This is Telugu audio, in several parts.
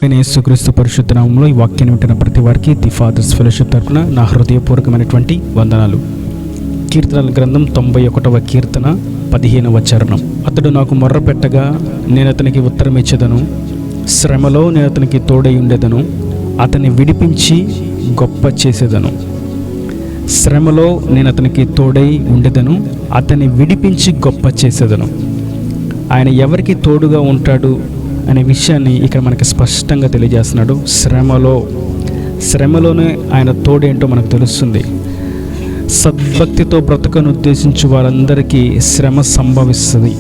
నేను యేసుక్రీస్తు పరిశుద్ధ నామములో ఈ వాక్యాన్ని వింటున్న ప్రతి వారికి ది ఫాదర్స్ ఫెలోషిప్ తరపున నా హృదయపూర్వకమైనటువంటి వందనాలు. కీర్తనల గ్రంథం 91వ కీర్తన 15వ చరణం. అతడు నాకు మొర్ర పెట్టగా నేను అతనికి ఉత్తరం ఇచ్చేదను, శ్రమలో నేను అతనికి తోడై ఉండేదను, అతన్ని విడిపించి గొప్ప చేసేదను. శ్రమలో నేను అతనికి తోడై ఉండేదను, అతన్ని విడిపించి గొప్ప చేసేదను. ఆయన ఎవరికి తోడుగా ఉంటాడు అనే విషయాన్ని ఇక్కడ మనకి స్పష్టంగా తెలియజేస్తున్నాడు. శ్రమలోనే ఆయన తోడేంటో మనకు తెలుస్తుంది. సద్భక్తితో బ్రతకను ఉద్దేశించి వారందరికీ శ్రమ సంభవిస్తుంది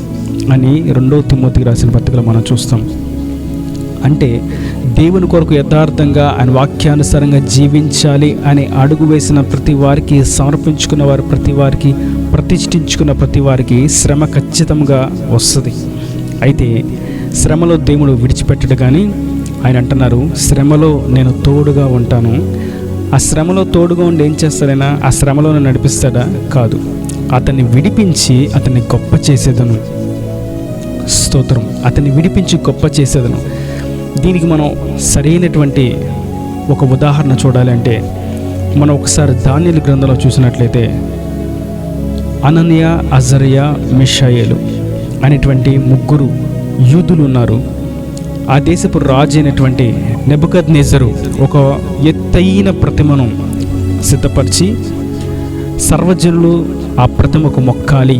అని 2 తిమోతికి రాసిన పత్రికలో మనం చూస్తాం. అంటే దేవుని కొరకు యథార్థంగా ఆయన వాక్యానుసారంగా జీవించాలి అని అడుగు వేసిన ప్రతి వారికి, సమర్పించుకున్న వారు ప్రతి వారికి, ప్రతిష్ఠించుకున్న ప్రతి వారికి శ్రమ ఖచ్చితంగా వస్తుంది. అయితే శ్రమలో దేవుడు విడిచిపెట్టడు, కానీ ఆయన అంటున్నారు, శ్రమలో నేను తోడుగా ఉంటాను. ఆ శ్రమలో తోడుగా ఉండి ఏం చేస్తాడైనా? ఆ శ్రమలో నడిపిస్తాడా? కాదు. అతన్ని విడిపించి అతన్ని గొప్ప చేసేదను. స్తోత్రం. అతన్ని విడిపించి గొప్ప చేసేదను. దీనికి మనం సరైనటువంటి ఒక ఉదాహరణ చూడాలి అంటే, మనం ఒకసారి దానియేలు గ్రంథంలో చూసినట్లయితే అననీయ, అజర్యా, మిషాయేలు అనేటువంటి 3 యూదులు ఉన్నారు. ఆ దేశపు రాజు అయినటువంటి నెబుకద్నెజరు ఒక ఎత్తైన ప్రతిమను సిద్ధపరిచి సర్వజనులు ఆ ప్రతిమకు మొక్కాలి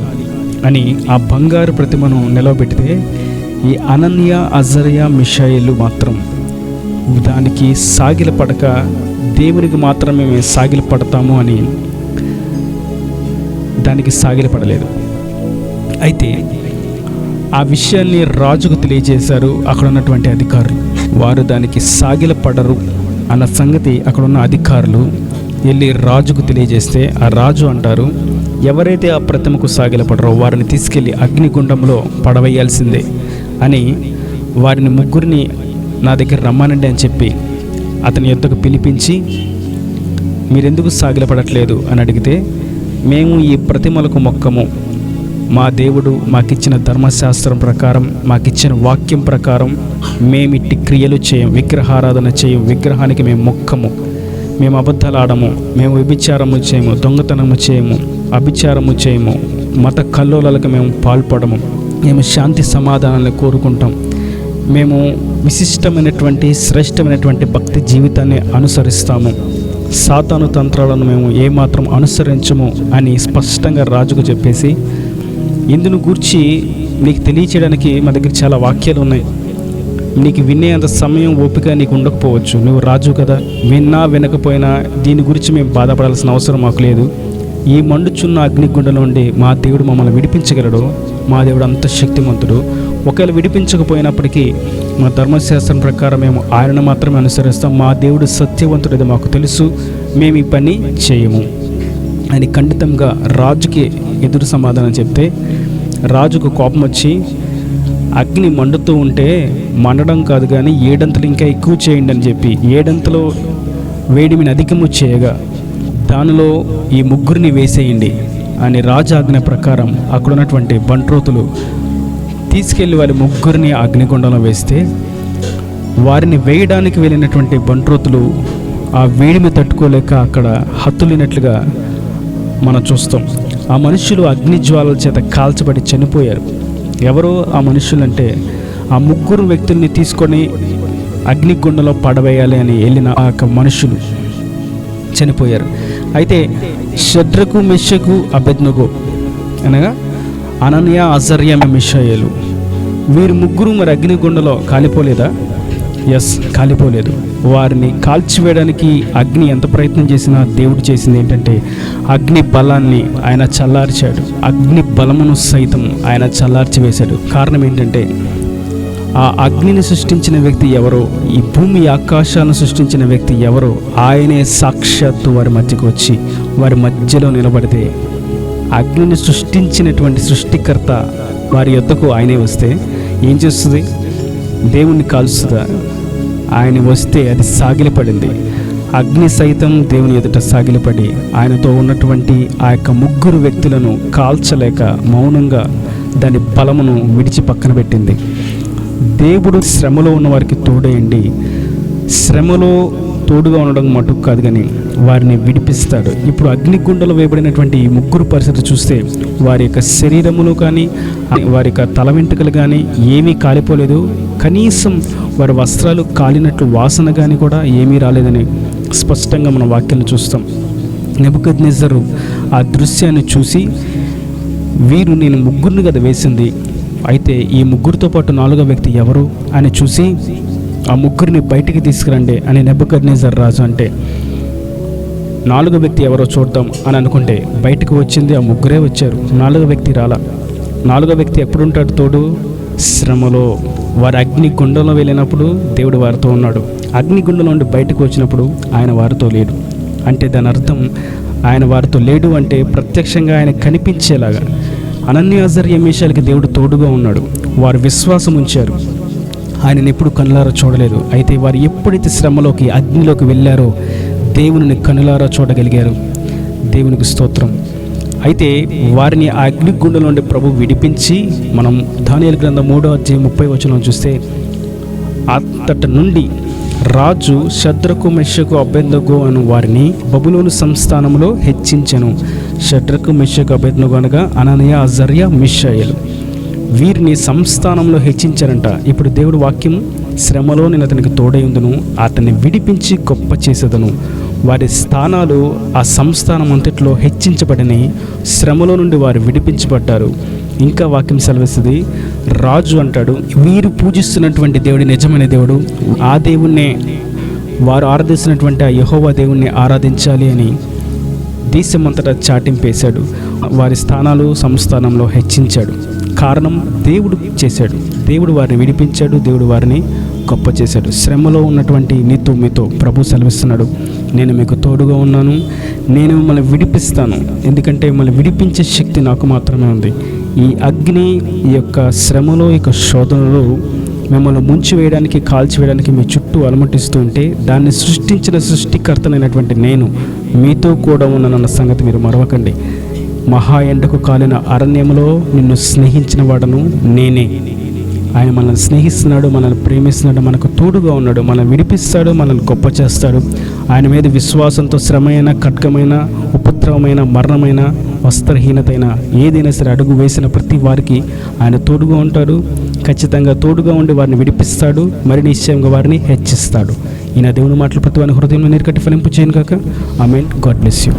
అని ఆ బంగారు ప్రతిమను నిలవబెడితే, ఈ అననీయ, అజర్యా, మిషాయేలు మాత్రం దానికి సాగిలపడక దేవునికి మాత్రమే మేము సాగిలపడతాము అని దానికి సాగిలపడలేదు. అయితే ఆ విషయాన్ని రాజుకు తెలియజేశారు అక్కడ ఉన్నటువంటి అధికారులు. వారు దానికి సాగిలపడరు అన్న సంగతి అక్కడ ఉన్న అధికారులు వెళ్ళి రాజుకు తెలియజేస్తే, ఆ రాజు అంటారు, ఎవరైతే ఆ ప్రతిమకు సాగిలపడరో వారిని తీసుకెళ్ళి అగ్నిగుండంలో పడవేయాల్సిందే అని వారిని 3 నా దగ్గర రమ్మనండి అని చెప్పి అతని యొద్దకు పిలిపించి, మీరెందుకు సాగిలపడట్లేదు అని అడిగితే, మేము ఈ ప్రతిమలకు మొక్కము, మా దేవుడు మాకిచ్చిన ధర్మశాస్త్రం ప్రకారం, మాకిచ్చిన వాక్యం ప్రకారం మేమిట్టి క్రియలు చేయం, విగ్రహారాధన చేయం, విగ్రహానికి మేము మొక్కము, మేము అబద్ధాలు ఆడము, మేము వ్యభిచారము చేయము, దొంగతనము చేయము, అభిచారము చేయము, మత కల్లోలాలకు మేము పాల్పడము, మేము శాంతి సమాధానాలను కోరుకుంటాం, మేము విశిష్టమైనటువంటి శ్రేష్టమైనటువంటి భక్తి జీవితాన్ని అనుసరిస్తాము, సాతాను తంత్రాలను మేము ఏమాత్రం అనుసరించము అని స్పష్టంగా రాజుకు చెప్పేసి, ఇందును గూర్చి నీకు తెలియచేయడానికి మా దగ్గర చాలా వాక్యాలు ఉన్నాయి, నీకు వినే అంత సమయం ఓపిక నీకు ఉండకపోవచ్చు, నువ్వు రాజు కదా, విన్నా వినకపోయినా దీని గురించి మేము బాధపడాల్సిన అవసరం మాకు లేదు. ఈ మండుచున్న అగ్నిగుండం నుండి మా దేవుడు మమ్మల్ని విడిపించగలడు. మా దేవుడు అంత శక్తిమంతుడు. ఒకవేళ విడిపించకపోయినప్పటికీ మా ధర్మశాస్త్రం ప్రకారం మేము ఆయనను మాత్రమే అనుసరిస్తాం. మా దేవుడు సత్యవంతుడు, అది మాకు తెలుసు, మేము ఈ పని చేయము అని ఖండితంగా రాజుకి ఎదురు సమాధానం చెప్తే, రాజుకు కోపం వచ్చి, అగ్ని మండుతూ ఉంటే మండడం కాదు కానీ 7 అంతలు ఇంకా ఎక్కువ చేయండి అని చెప్పి 7 అంతలు వేడిమిని అధికము చేయగా దానిలో ఈ 3 వేసేయండి అని రాజు ఆజ్ఞ ప్రకారం అక్కడ ఉన్నటువంటి బంట్రోతులు తీసుకెళ్ళి వారి 3 అగ్నిగుండంలో వేస్తే, వారిని వేయడానికి వెళ్ళినటువంటి బంట్రోతులు ఆ వేడిమి తట్టుకోలేక అక్కడ హత్తులినట్లుగా మనం చూస్తాం. ఆ మనుషులు అగ్నిజ్వాలల చేత కాల్చబడి చనిపోయారు. ఎవరో ఆ మనుషులంటే ఆ 3 వ్యక్తుల్ని తీసుకొని అగ్నిగుండంలో పడవేయాలి అని వెళ్ళిన ఆ మనుషులు చనిపోయారు. అయితే షద్రకు, మెషకు, అబేద్నెగో అనగా అననీయ, అజర్యా, మిషాయేలు వీరు 3 మరి అగ్నిగుండంలో కాలిపోలేదా? ఎస్, కాలిపోలేదు. వారిని కాల్చివేయడానికి అగ్ని ఎంత ప్రయత్నం చేసినా దేవుడు చేసింది ఏంటంటే అగ్ని బలాన్ని ఆయన చల్లార్చాడు. అగ్ని బలమును సైతం ఆయన చల్లార్చి వేశాడు. కారణం ఏంటంటే ఆ అగ్నిని సృష్టించిన వ్యక్తి ఎవరో, ఈ భూమి ఆకాశాలను సృష్టించిన వ్యక్తి ఎవరో, ఆయనే సాక్షాత్తు వారి మధ్యకు వచ్చి వారి మధ్యలో నిలబడితే, అగ్నిని సృష్టించినటువంటి సృష్టికర్త వారి యొద్దకు ఆయనే వస్తే ఏం చేస్తుంది? దేవుణ్ణి కాల్స్తుందా? ఆయన వస్తే అది సాగిలపడింది. అగ్ని సైతం దేవుని ఎదుట సాగిలపడి ఆయనతో ఉన్నటువంటి ఆ యొక్క 3 వ్యక్తులను కాల్చలేక మౌనంగా దాని బలమును విడిచి పక్కన పెట్టింది. దేవుడు శ్రమలో ఉన్న వారికి తోడేయండి. శ్రమలో తోడుగా ఉండడం మటుకు కాదు కానీ వారిని విడిపిస్తాడు. ఇప్పుడు అగ్నిగుండలో వేయబడినటువంటి ఈ ముగ్గురు పరిస్థితి చూస్తే వారి యొక్క శరీరములు కానీ వారి యొక్క తల వెంట్రుకలు కానీ ఏమీ కాలిపోలేదు. కనీసం వారి వస్త్రాలు కాలినట్లు వాసన కానీ కూడా ఏమీ రాలేదని స్పష్టంగా మన వాక్యాలను చూస్తాం. నెబుకద్నెజరు ఆ దృశ్యాన్ని చూసి, వీరు నేను ముగ్గురిని కదా వేసింది, అయితే ఈ ముగ్గురితో పాటు నాలుగో వ్యక్తి ఎవరు అని చూసి ఆ ముగ్గురిని బయటికి తీసుకురండి అని నెబుకద్నెజర్ రాజు అంటే, నాలుగో వ్యక్తి ఎవరో చూద్దాం అని అనుకుంటే బయటకు వచ్చింది ఆ ముగ్గురే వచ్చారు. నాలుగో వ్యక్తి రాలా. నాలుగో వ్యక్తి ఎప్పుడుంటాడు తోడు? శ్రమలో. వారు అగ్నిగుండంలో వెళ్ళినప్పుడు దేవుడు వారితో ఉన్నాడు. అగ్నిగుండంలో నుండి బయటకు వచ్చినప్పుడు ఆయన వారితో లేడు. అంటే దాని అర్థం ఆయన వారితో లేడు అంటే ప్రత్యక్షంగా ఆయన కనిపించేలాగా అనన్య అజర్య మీషాలకి దేవుడు తోడుగా ఉన్నాడు. వారు విశ్వాసం ఉంచారు, ఆయనను ఎప్పుడు కనులారా చూడలేదు. అయితే వారు ఎప్పుడైతే శ్రమలోకి అగ్నిలోకి వెళ్ళారో దేవుని కనులారా చూడగలిగారు. దేవునికి స్తోత్రం. అయితే వారిని ఆ అగ్నిగుండం నుండి ప్రభు విడిపించి, మనం దానియేలు గ్రంథం 3:30 చూస్తే, అంతట నుండి రాజు షద్రకు మెషకు అబేద్నెగో అను వారిని బబులోను సంస్థానంలో హెచ్చించెను. షద్రకు మెషకు అబేద్నెగో అనగా అననీయ, అజర్య, మిషాయేలు. వీరిని సంస్థానంలో హెచ్చించారంట. ఇప్పుడు దేవుడు వాక్యం, శ్రమలో నేను అతనికి తోడై ఉందును, అతన్ని విడిపించి గొప్ప చేసేదను. వారి స్థానాలు ఆ సంస్థానం అంతట్లో హెచ్చించబడని, శ్రమలో నుండి వారు విడిపించబడ్డారు. ఇంకా వాక్యం సెలవిస్తుంది, రాజు అంటాడు, వీరు పూజిస్తున్నటువంటి దేవుడి నిజమైన దేవుడు, ఆ దేవుణ్ణే వారు ఆరాధిస్తున్నటువంటి ఆ యెహోవా దేవుణ్ణి ఆరాధించాలి అని దేశమంతటా చాటింపేశాడు. వారి స్థానాలు సంస్థానంలో హెచ్చించాడు. కారణం దేవుడు చేశాడు. దేవుడు వారిని విడిపించాడు. దేవుడు వారిని గొప్ప చేశాడు. శ్రమలో ఉన్నటువంటి మీతో ప్రభు సెలవిస్తున్నాడు, నేను మీకు తోడుగా ఉన్నాను, నేను మిమ్మల్ని విడిపిస్తాను. ఎందుకంటే మిమ్మల్ని విడిపించే శక్తి నాకు మాత్రమే ఉంది. ఈ అగ్ని, ఈ యొక్క శ్రమలో, ఈ యొక్క శోధనలో మిమ్మల్ని ముంచి వేయడానికి, కాల్చివేయడానికి మీ చుట్టూ అలమటిస్తూ ఉంటే, దాన్ని సృష్టించిన సృష్టికర్తనైనటువంటి నేను మీతో కూడా ఉన్నానన్న సంగతి మీరు మరవకండి. మహా ఎండకు కాలిన అరణ్యంలో నిన్ను స్నేహించిన వాడను నేనే. ఆయన మనల్ని స్నేహిస్తున్నాడు, మనల్ని ప్రేమిస్తున్నాడు, మనకు తోడుగా ఉన్నాడు, మనల్ని విడిపిస్తాడు, మనల్ని గొప్ప చేస్తాడు. ఆయన మీద విశ్వాసంతో శ్రమైన, ఖడ్గమైన, ఉపద్రవమైన, మరణమైన, వస్త్రహీనతైన ఏదైనా సరే అడుగు వేసిన ప్రతి వారికి ఆయన తోడుగా ఉంటాడు. ఖచ్చితంగా తోడుగా ఉండి వారిని విడిపిస్తాడు, మరి నిశ్చయంగా వారిని హెచ్చిస్తాడు. ఈయన దేవుని మాటలు ప్రతి వారి హృదయంలో నీరు కట్టి ఫలింపు చేయను కాక. ఆమేన్. God bless you.